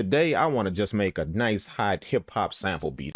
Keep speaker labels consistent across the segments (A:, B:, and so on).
A: Today, I want to just make a nice hot hip hop sample beat.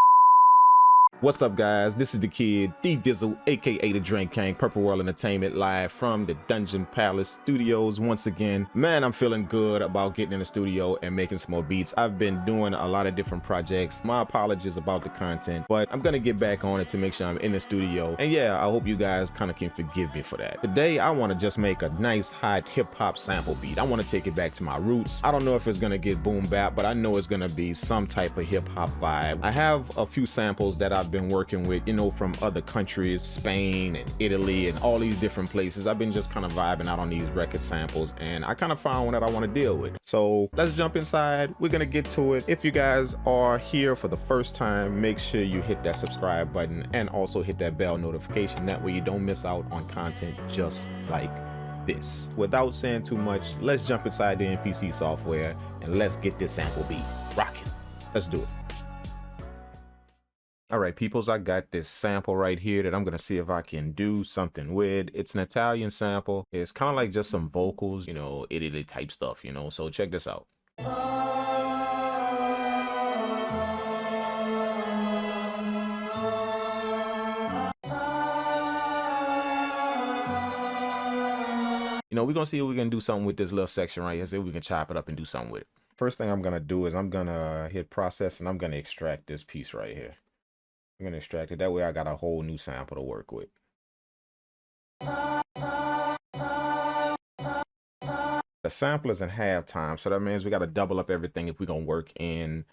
A: What's up, guys? This is the kid, D Dizzle, aka the Drink Kang, Purple World Entertainment, live from the Dungeon Palace Studios once again. Man, I'm feeling good about getting in the studio and making some more beats. I've been doing a lot of different projects. My apologies about the content, but I'm gonna get back on it to make sure I'm in the studio. And yeah, I hope you guys kind of can forgive me for that. Today, I want to just make a nice hot hip hop sample beat. I want to take it back to my roots. I don't know if it's gonna get boom bap, but I know it's gonna be some type of hip hop vibe. I have a few samples that I've been working with, you know, from other countries, Spain and Italy and all these different places. I've been just kind of vibing out on these record samples, and I kind of found one that I want to deal with. So let's jump inside. We're gonna get to it. If you guys are here for the first time, make sure you hit that subscribe button and also hit that bell notification. That way you don't miss out on content just like this. Without saying too much, let's jump inside the MPC software and let's get this sample beat rocking. Let's do it. All right, peoples, I got this sample right here that I'm gonna see if I can do something with. It's an Italian sample. It's kind of like just some vocals, you know, Italy type stuff, you know. So check this out. You know, we're gonna see if we can do something with this little section right here. See if we can chop it up and do something with it. First thing I'm gonna do is I'm gonna hit process and I'm gonna extract this piece right here. I'm gonna extract it. That way I got a whole new sample to work with. The sample is in half time, so that means we got to double up everything if we're gonna work in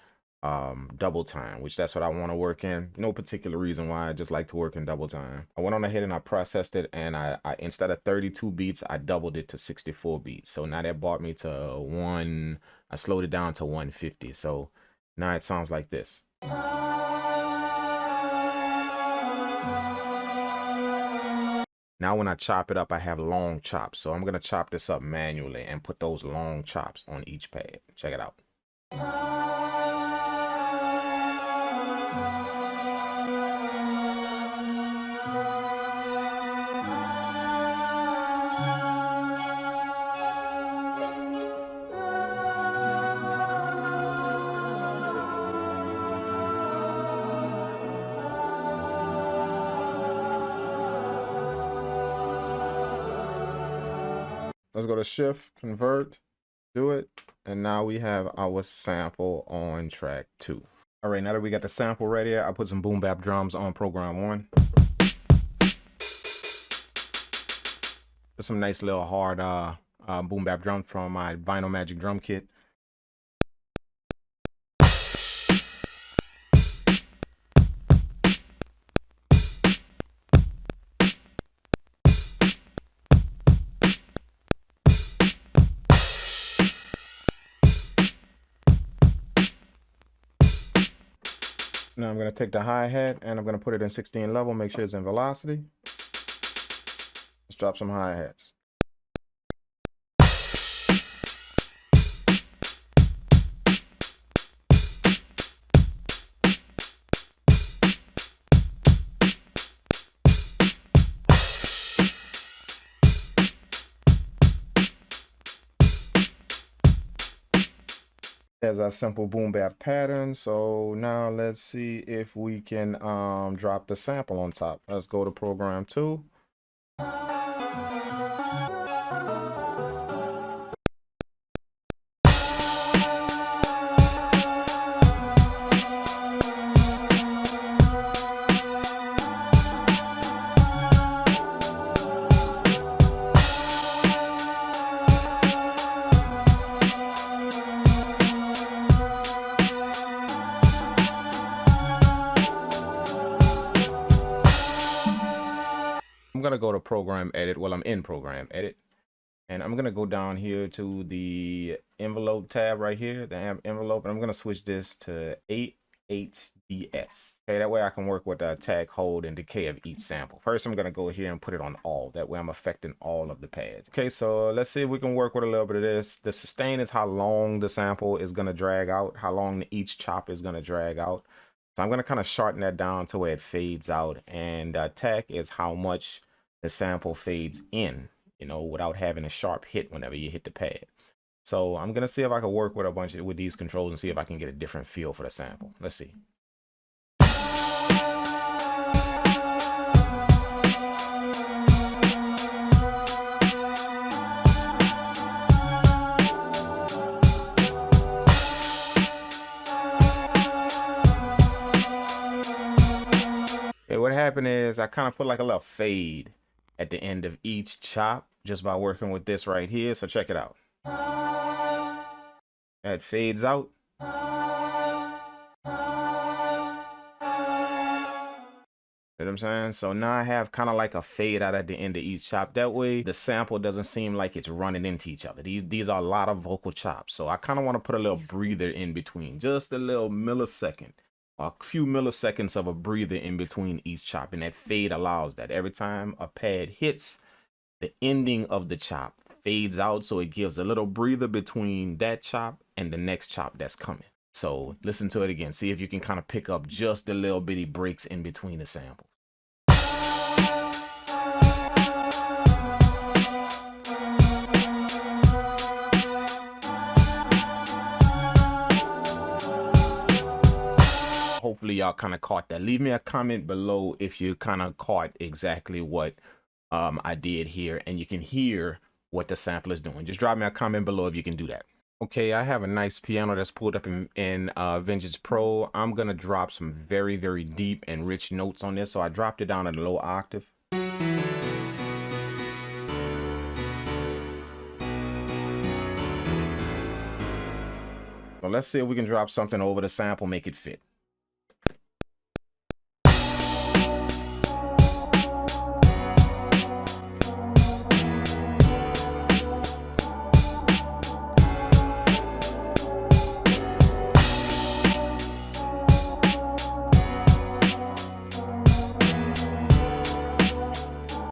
A: double time, which that's what I want to work in. No particular reason why, I just like to work in double time. I went on ahead and I processed it, and I instead of 32 beats, I doubled it to 64 beats. So now that brought me to I slowed it down to 150. So now it sounds like this. Now when I chop it up, I have long chops. So I'm gonna chop this up manually and put those long chops on each pad. Check it out. Let's go to shift, convert, do it. And now we have our sample on track 2. All right, now that we got the sample ready, I put some boom bap drums on program 1. There's some nice little hard boom bap drums from my Vinyl Magic drum kit. Now I'm going to take the hi-hat and I'm going to put it in 16 level, make sure it's in velocity. Let's drop some hi-hats. There's our simple boom bap pattern. So now let's see if we can drop the sample on top. Let's go to program 2. I'm gonna go to program edit. Well, I'm in program edit, and I'm gonna go down here to the envelope tab right here, the envelope, and I'm gonna switch this to 8HDS. Okay, that way I can work with the tag, hold, and decay of each sample. First, I'm gonna go here and put it on all. That way I'm affecting all of the pads. Okay, so let's see if we can work with a little bit of this. The sustain is how long the sample is gonna drag out, how long each chop is gonna drag out. So I'm gonna kind of shorten that down to where it fades out, and attack is how much the sample fades in, you know, without having a sharp hit whenever you hit the pad. So I'm gonna see if I can work with with these controls and see if I can get a different feel for the sample. Let's see. Okay, what happened is I kind of put like a little fade at the end of each chop just by working with this right here. So check it out. That fades out. You know what I'm saying? So now I have kind of like a fade out at the end of each chop. That way the sample doesn't seem like it's running into each other. These are a lot of vocal chops. So I kind of want to put a little breather in between, just a little millisecond, a few milliseconds of a breather in between each chop. And that fade allows that. Every time a pad hits, the ending of the chop fades out. So it gives a little breather between that chop and the next chop that's coming. So listen to it again. See if you can kind of pick up just the little bitty breaks in between the samples. Hopefully y'all kind of caught that. Leave me a comment below if you kind of caught exactly what I did here and you can hear what the sample is doing. Just drop me a comment below if you can do that. Okay, I have a nice piano that's pulled up in Vengeance Pro. I'm gonna drop some very, very deep and rich notes on this. So I dropped it down at a low octave. So let's see if we can drop something over the sample, make it fit.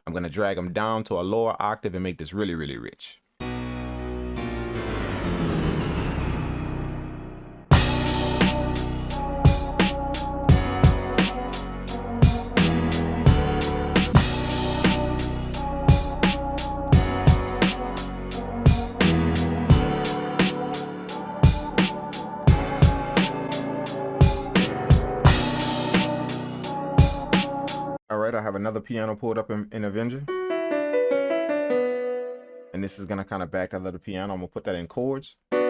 A: I'm going to drag them down to a lower octave and make this really, really rich. All right, I have another piano pulled up in Avenger. And this is gonna kind of back that other piano. I'm gonna put that in chords. And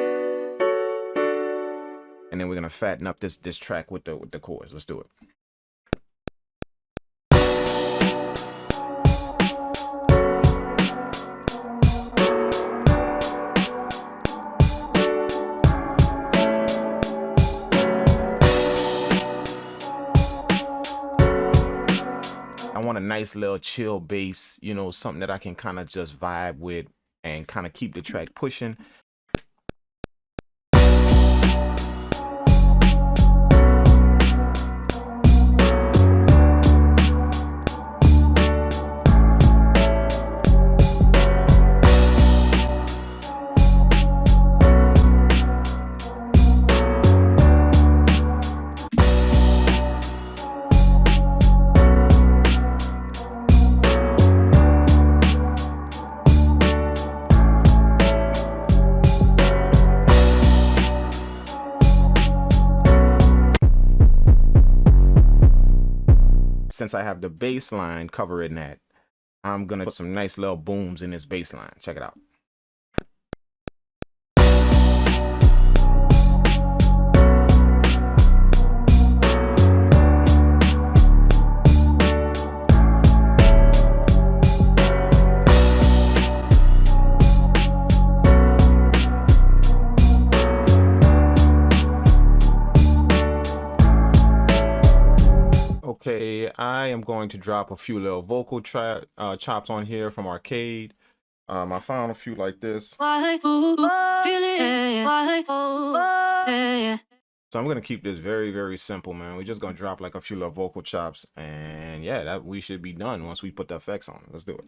A: then we're gonna fatten up this track with the chords. Let's do it. I want a nice little chill bass, you know, something that I can kind of just vibe with and kind of keep the track pushing. Since I have the bass line covering that, I'm gonna put some nice little booms in this bass line. Check it out. Okay, I am going to drop a few little vocal chops on here from Arcade. I found a few like this. So I'm gonna keep this very, very simple, man. We're just gonna drop like a few little vocal chops, and yeah, that we should be done once we put the effects on. Let's do it.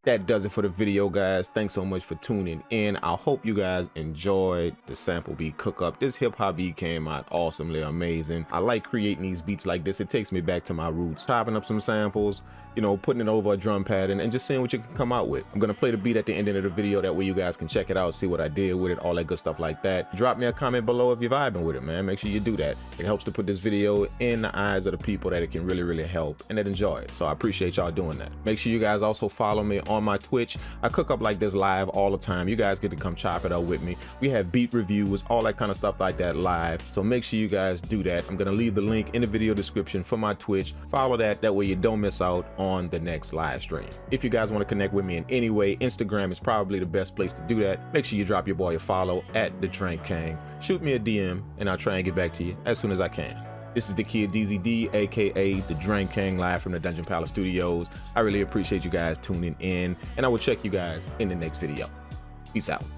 A: that does it for the video, guys. Thanks so much for tuning in. I hope you guys enjoyed the sample beat cook up. This hip hop beat came out awesomely amazing. I like creating these beats like this. It takes me back to my roots, chopping up some samples, you know, putting it over a drum pad and just seeing what you can come out with. I'm gonna play the beat at the end of the video, that way you guys can check it out, see what I did with it, all that good stuff like that. Drop me a comment below if you're vibing with it, man. Make sure you do that. It helps to put this video in the eyes of the people that it can really help and that enjoy it. So I appreciate y'all doing that. Make sure you guys also follow me on my Twitch. I cook up like this live all the time. You guys get to come chop it up with me. We have beat reviews, all that kind of stuff like that live. So make sure you guys do that. I'm gonna leave the link in the video description for my Twitch. Follow that way you don't miss out on the next live stream. If you guys want to connect with me in any way, Instagram is probably the best place to do that. Make sure you drop your boy a follow at the Kang. Shoot me a DM and I'll try and get back to you as soon as I can. This is the kid DZD, aka the Kang, live from the Dungeon Palace Studios. I really appreciate you guys tuning in, and I will check you guys in the next video. Peace out.